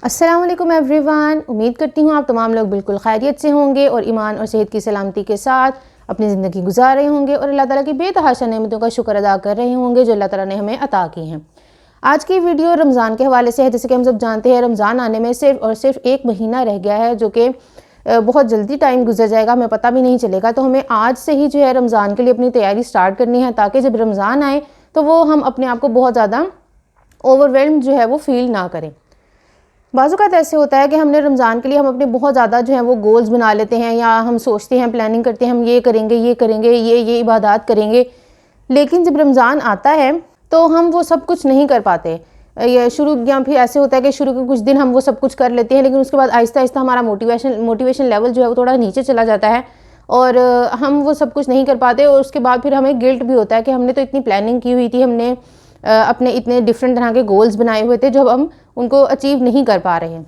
अस्सलाम वालेकुम एवरीवन। उम्मीद करती हूँ आप तमाम लोग बिल्कुल खैरियत से होंगे और ईमान और सेहत की सलामती के साथ अपनी ज़िंदगी गुजार रहे होंगे और अल्लाह ताला की बेतहाशा नेमतों का शुक्र अदा कर रहे होंगे जो अल्लाह ताला ने हमें अता की हैं। आज की वीडियो रमज़ान के हवाले से है। जैसे कि हम सब जानते हैं रमज़ान आने में सिर्फ और सिर्फ एक महीना रह गया है, जो कि बहुत जल्दी टाइम गुजर जाएगा, हमें पता भी नहीं चलेगा। तो हमें आज से ही जो है रमज़ान के लिए अपनी तैयारी स्टार्ट करनी है, ताकि जब रमज़ान आए तो वो हम अपने आप को बहुत ज़्यादा ओवरवेल्म जो है वो फील ना करें। बाज़-औक़ात ऐसे होता है कि हमने रमज़ान के लिए हम अपने बहुत ज़्यादा जो है वो गोल्स बना लेते हैं, या हम सोचते हैं, प्लानिंग करते हैं, हम ये करेंगे, ये इबादत करेंगे। लेकिन जब रमज़ान आता है तो हम वो सब कुछ नहीं कर पाते। या फिर ऐसे होता है कि शुरू के कुछ दिन हम वो सब कुछ कर लेते हैं, लेकिन उसके बाद आहिस्ता आहिस्ता हमारा मोटिवेशन लेवल जो है वो थोड़ा नीचे चला जाता है और हम वो सब कुछ नहीं कर पाते। और उसके बाद फिर हमें गिल्ट भी होता है कि हमने तो इतनी प्लानिंग की हुई थी, हमने अपने इतने डिफरेंट तरह के गोल्स बनाए हुए थे जो हम उनको अचीव नहीं कर पा रहे हैं।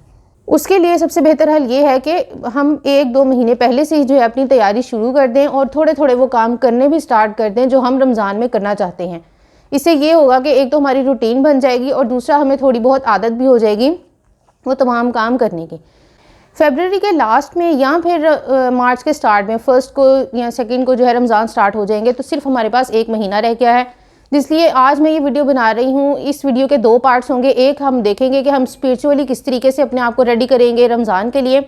उसके लिए सबसे बेहतर हल ये है कि हम 1-2 महीने पहले से ही जो है अपनी तैयारी शुरू कर दें और थोड़े थोड़े वो काम करने भी स्टार्ट कर दें जो हम रमज़ान में करना चाहते हैं। इससे ये होगा कि एक तो हमारी रूटीन बन जाएगी और दूसरा हमें थोड़ी बहुत आदत भी हो जाएगी वो तमाम काम करने की। फरवरी के लास्ट में या फिर मार्च के स्टार्ट में 1 को या 2 को जो है रमज़ान स्टार्ट हो जाएंगे, तो सिर्फ हमारे पास 1 महीना रह गया है। जिसलिए आज मैं ये वीडियो बना रही हूँ। इस वीडियो के 2 पार्ट्स होंगे। एक हम देखेंगे कि हम स्पिरिचुअली किस तरीके से अपने आप को रेडी करेंगे रमज़ान के लिए,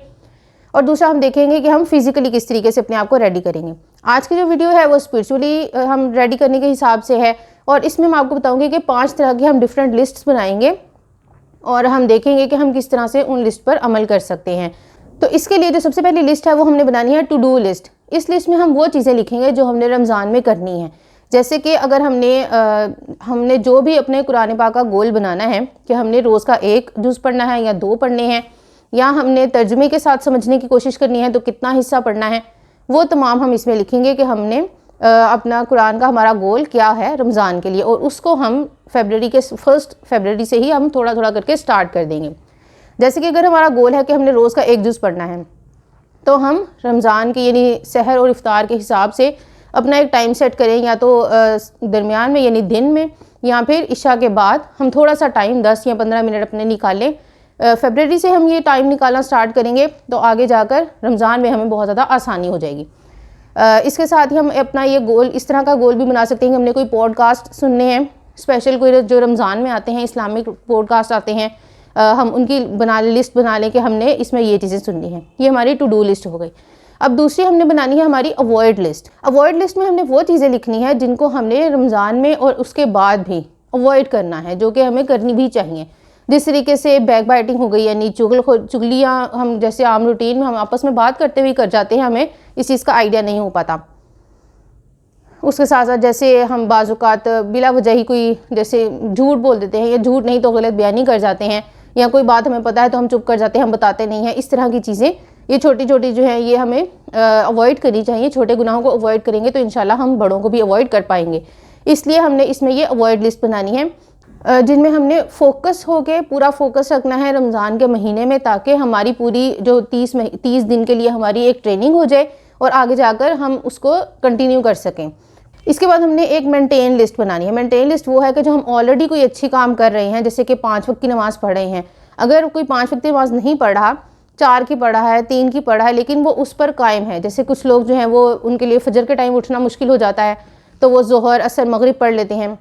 और दूसरा हम देखेंगे कि हम फिज़िकली किस तरीके से अपने आप को रेडी करेंगे। आज की जो वीडियो है वो स्पिरिचुअली हम रेडी करने के हिसाब से है, और इसमें मैं आपको बताऊँगी कि 5 तरह की हम डिफरेंट लिस्ट्स बनाएंगे और हम देखेंगे कि हम किस तरह से उन लिस्ट पर अमल कर सकते हैं। तो इसके लिए जो सबसे पहली लिस्ट है वो हमने बनानी है टू डू लिस्ट। इस लिस्ट में हम वो चीज़ें लिखेंगे जो हमने रमज़ान में करनी है। जैसे कि अगर हमने जो भी अपने कुरान पाक का गोल बनाना है कि हमने रोज़ का 1 जुज़ पढ़ना है या 2 पढ़ने हैं, या हमने तर्जुमे के साथ समझने की कोशिश करनी है तो कितना हिस्सा पढ़ना है, वो तमाम हम इसमें लिखेंगे कि हमने अपना कुरान का हमारा गोल क्या है रमज़ान के लिए, और उसको हम 1 फरवरी से ही हम थोड़ा थोड़ा करके स्टार्ट कर देंगे। जैसे कि अगर हमारा गोल है कि हमने रोज़ का 1 जुज़ पढ़ना है, तो हम रमज़ान के यानी सहर और इफ्तार के हिसाब से अपना एक टाइम सेट करें, या तो दरमियान में यानी दिन में, या फिर इशा के बाद हम थोड़ा सा टाइम 10 या 15 मिनट अपने निकालें। फरवरी से हम ये टाइम निकालना स्टार्ट करेंगे तो आगे जाकर रमज़ान में हमें बहुत ज़्यादा आसानी हो जाएगी। इसके साथ ही हम अपना ये गोल इस तरह का गोल भी बना सकते हैं कि हमने कोई पॉडकास्ट सुनने हैं, स्पेशल कोई जो रमज़ान में आते हैं, इस्लामिक पॉडकास्ट आते हैं, हम उनकी लिस्ट बना लें कि हमने इसमें ये चीज़ें सुननी हैं। ये हमारी टू डू लिस्ट हो गई। अब दूसरी हमने बनानी है हमारी अवॉइड लिस्ट। अवॉइड लिस्ट में हमने वो चीज़ें लिखनी है जिनको हमने रमज़ान में और उसके बाद भी अवॉइड करना है, जो कि हमें करनी भी चाहिए। जिस तरीके से बैक बाइटिंग हो गई, यानी चुगलियाँ हम जैसे आम रूटीन में हम आपस में बात करते हुए कर जाते हैं, हमें इस चीज़ का आइडिया नहीं हो पाता। उसके साथ साथ जैसे हम बाज़-औक़ात बिला वजह ही कोई जैसे झूठ बोल देते हैं, या झूठ नहीं तो गलत बयानी कर जाते हैं, या कोई बात हमें पता है तो हम चुप कर जाते हैं, हम बताते नहीं हैं। इस तरह की चीज़ें ये छोटी छोटी जो है ये हमें अवॉइड करनी चाहिए। छोटे गुनाहों को अवॉइड करेंगे तो इंशाल्लाह हम बड़ों को भी अवॉइड कर पाएंगे। इसलिए हमने इसमें ये अवॉइड लिस्ट बनानी है, जिनमें हमने फोकस होके पूरा फोकस रखना है रमज़ान के महीने में, ताकि हमारी पूरी जो 30 दिन के लिए हमारी एक ट्रेनिंग हो जाए और आगे जाकर हम उसको कंटिन्यू कर सकें। इसके बाद हमने एक मेंटेन लिस्ट बनानी है। मेंटेन लिस्ट वो है कि जो हम ऑलरेडी कोई अच्छी काम कर रहे हैं, जैसे कि 5 वक्त की नमाज़ पढ़ रहे हैं। अगर कोई 5 वक्त की नमाज़ नहीं पढ़ा, 4 की पढ़ा है, 3 की पढ़ा है, लेकिन वो उस पर कायम है। जैसे कुछ लोग जो हैं वो उनके लिए फजर के टाइम उठना मुश्किल हो जाता है, तो वो ज़ोहर, असर, मगरिब पढ़ लेते हैं।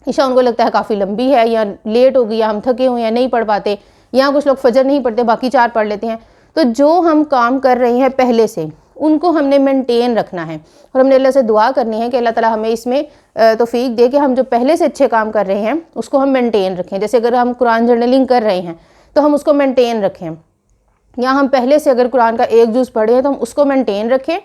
इशा उनको लगता है काफ़ी लंबी है, या लेट हो गई, या हम थके हुए या नहीं पढ़ पाते, या कुछ लोग फजर नहीं पढ़ते, बाकी 4 पढ़ लेते हैं। तो जो हम काम कर रहे हैं पहले से, उनको हमने मेंटेन रखना है, और हमने अल्लाह से दुआ करनी है कि अल्लाह ताला हमें इसमें तौफीक दे कि हम जो पहले से अच्छे काम कर रहे हैं उसको हम मेंटेन रखें। जैसे अगर हम कुरान जर्नलिंग कर रहे हैं तो हम उसको मेंटेन रखें, या हम पहले से अगर कुरान का 1 जुज़ पढ़े हैं तो हम उसको मेंटेन रखें,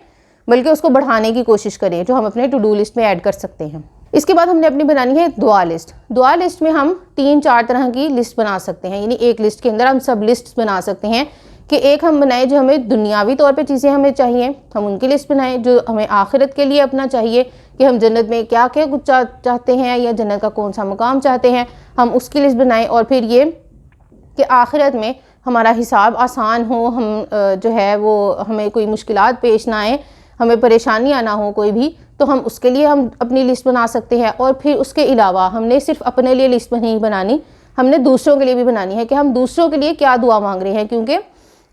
बल्कि उसको बढ़ाने की कोशिश करें, जो हम अपने टू डू लिस्ट में ऐड कर सकते हैं। इसके बाद हमने अपनी बनानी है दुआ लिस्ट। दुआ लिस्ट में हम 3-4 तरह की लिस्ट बना सकते हैं, यानी एक लिस्ट के अंदर हम सब लिस्ट बना सकते हैं। कि एक हम बनाए जो हमें दुनियावी तौर पे चीज़ें हमें चाहिए, हम उनकी लिस्ट बनाएं। जो हमें आखिरत के लिए अपना चाहिए कि हम जन्नत में क्या क्या कुछ चाहते हैं, या जन्नत का कौन सा मुकाम चाहते हैं, हम उसकी लिस्ट बनाएं। और फिर ये कि आखिरत में हमारा हिसाब आसान हो, हम जो है वो हमें कोई मुश्किलात पेश ना आए, हमें परेशानियाँ ना हो कोई भी, तो हम उसके लिए हम अपनी लिस्ट बना सकते हैं। और फिर उसके अलावा हमने सिर्फ अपने लिए लिस्ट नहीं बनानी, हमने दूसरों के लिए भी बनानी है कि हम दूसरों के लिए क्या दुआ मांग रहे हैं। क्योंकि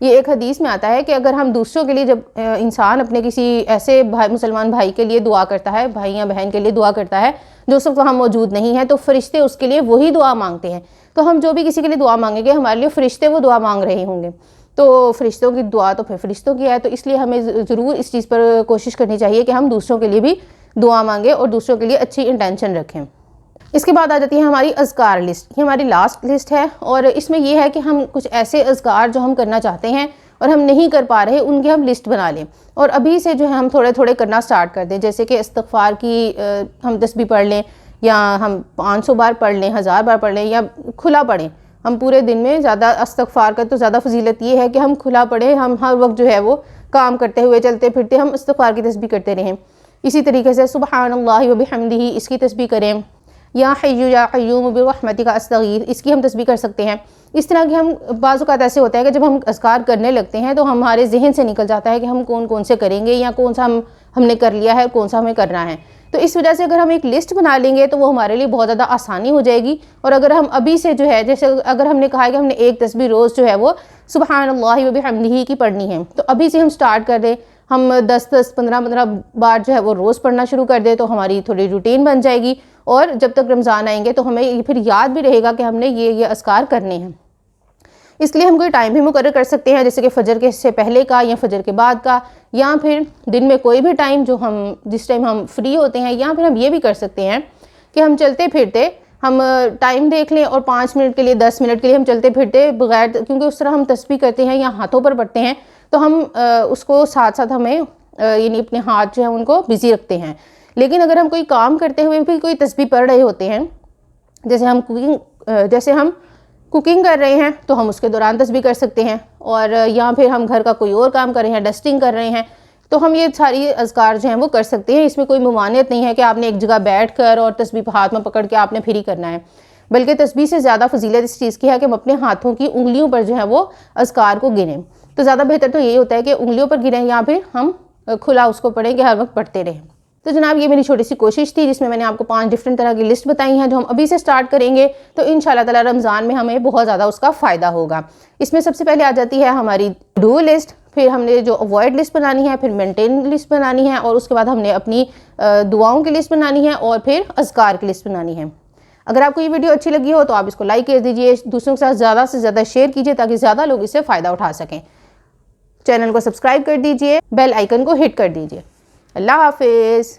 ये एक हदीस में आता है कि अगर हम दूसरों के लिए, जब इंसान अपने किसी ऐसे मुसलमान भाई के लिए दुआ करता है, भाई या बहन के लिए दुआ करता है जो उस वक्त वहाँ मौजूद नहीं है, तो फरिश्ते उसके लिए वही दुआ मांगते हैं। तो हम जो भी किसी के लिए दुआ मांगेंगे, हमारे लिए फरिश्ते वो दुआ मांग रहे होंगे। तो फरिश्तों की दुआ तो फिर फरिश्तों की है। तो इसलिए हमें ज़रूर इस चीज़ पर कोशिश करनी चाहिए कि हम दूसरों के लिए भी दुआ मांगें और दूसरों के लिए अच्छी इंटेंशन रखें। इसके बाद आ जाती है हमारी अज़कार लिस्ट। ये हमारी लास्ट लिस्ट है और इसमें यह है कि हम कुछ ऐसे अज़कार जो हम करना चाहते हैं और हम नहीं कर पा रहे, उनकी हम लिस्ट बना लें और अभी से जो है हम थोड़े थोड़े करना स्टार्ट कर दें। जैसे कि इस्तिग़फ़ार की हम तस्बीह पढ़ लें, या हम 500 बार पढ़ लें, 1000 बार पढ़ लें, या खुला पढ़ें। हम पूरे दिन में ज़्यादा इस्तिग़फ़ार का तो ज़्यादा फजीलत ये है कि हम खुला पढ़ें। हम हर वक्त जो है वो काम करते हुए, चलते फिरते हम इस्तिग़फ़ार की तस्बीह करते रहें। इसी तरीके से सुब्हानल्लाहि व बिहम्दिही इसकी तस्बीह करें, या हय्यु या क़य्यूम बिरहमतिका अस्तगीथ इसकी हम तस्बीह कर सकते हैं। इस तरह के हम बाज़ औक़ात ऐसे होता है कि जब हम अज़कार करने लगते हैं तो हमारे जहन से निकल जाता है कि हम कौन कौन से करेंगे, या कौन सा हमने कर लिया है, कौन सा हमें करना है। तो इस वजह से अगर हम एक लिस्ट बना लेंगे तो वो हमारे लिए बहुत ज़्यादा आसानी हो जाएगी। और अगर हम अभी से जो है, जैसे अगर हमने कहा है कि हमने एक तस्बीह रोज़ जो है वो सुब्हानल्लाहि व बिहम्दिही की पढ़नी है, तो अभी से हम स्टार्ट कर दें, हम 10-10, 15-15 बार जो है वो रोज़ पढ़ना शुरू कर दें, तो हमारी थोड़ी रूटीन बन जाएगी। और जब तक रमज़ान आएंगे तो हमें फिर याद भी रहेगा कि हमने ये अज़कार करने हैं। इसलिए हम कोई टाइम भी मुकर्रर कर सकते हैं, जैसे कि फ़जर के से पहले का या फ़जर के बाद का, या फिर दिन में कोई भी टाइम जो जिस टाइम हम फ्री होते हैं। या फिर हम ये भी कर सकते हैं कि हम चलते फिरते हम टाइम देख लें और 5 मिनट के लिए, 10 मिनट के लिए हम चलते फिरते बगैर, क्योंकि उस तरह हम तस्बीह करते हैं या हाथों पर पढ़ते हैं, तो हम उसको साथ साथ हमें यानी अपने हाथ जो है उनको बिज़ी रखते हैं। लेकिन अगर हम कोई काम करते हुए भी कोई तस्बीह पढ़ रहे होते हैं, जैसे हम कुकिंग कर रहे हैं, तो हम उसके दौरान तस्बीह कर सकते हैं। और या फिर हम घर का कोई और काम कर रहे हैं, डस्टिंग कर रहे हैं, तो हम ये सारी अज़कार जो हैं वो कर सकते हैं। इसमें कोई ममानियत नहीं है कि आपने एक जगह बैठ कर और तस्बीह हाथ में पकड़ के आपने फिर ही करना है, बल्कि तस्बीह से ज़्यादा फजीलत इस चीज़ की है कि हम अपने हाथों की उंगलियों पर जो है वो अज़कार को गिनें। तो ज़्यादा बेहतर तो यही होता है कि उंगलियों पर गिनें, या फिर हम खुला उसको पढ़ें कि हर वक्त पढ़ते रहें। तो जनाब ये मेरी छोटी सी कोशिश थी जिसमें मैंने आपको 5 डिफरेंट तरह की लिस्ट बताई हैं जो हम अभी से स्टार्ट करेंगे, तो इंशाल्लाह ताला रमज़ान में हमें बहुत ज़्यादा उसका फ़ायदा होगा। इसमें सबसे पहले आ जाती है हमारी डू लिस्ट, फिर हमने जो अवॉइड लिस्ट बनानी है, फिर मेंटेन लिस्ट बनानी है, और उसके बाद हमने अपनी दुआओं की लिस्ट बनानी है, और फिर अज़कार की लिस्ट बनानी है। अगर आपको ये वीडियो अच्छी लगी हो तो आप इसको लाइक कर दीजिए, दूसरों के साथ ज़्यादा से ज़्यादा शेयर कीजिए ताकि ज़्यादा लोग इससे फ़ायदा उठा सकें। चैनल को सब्सक्राइब कर दीजिए, बेल आइकन को हिट कर दीजिए। अल्लाह हाफिज़।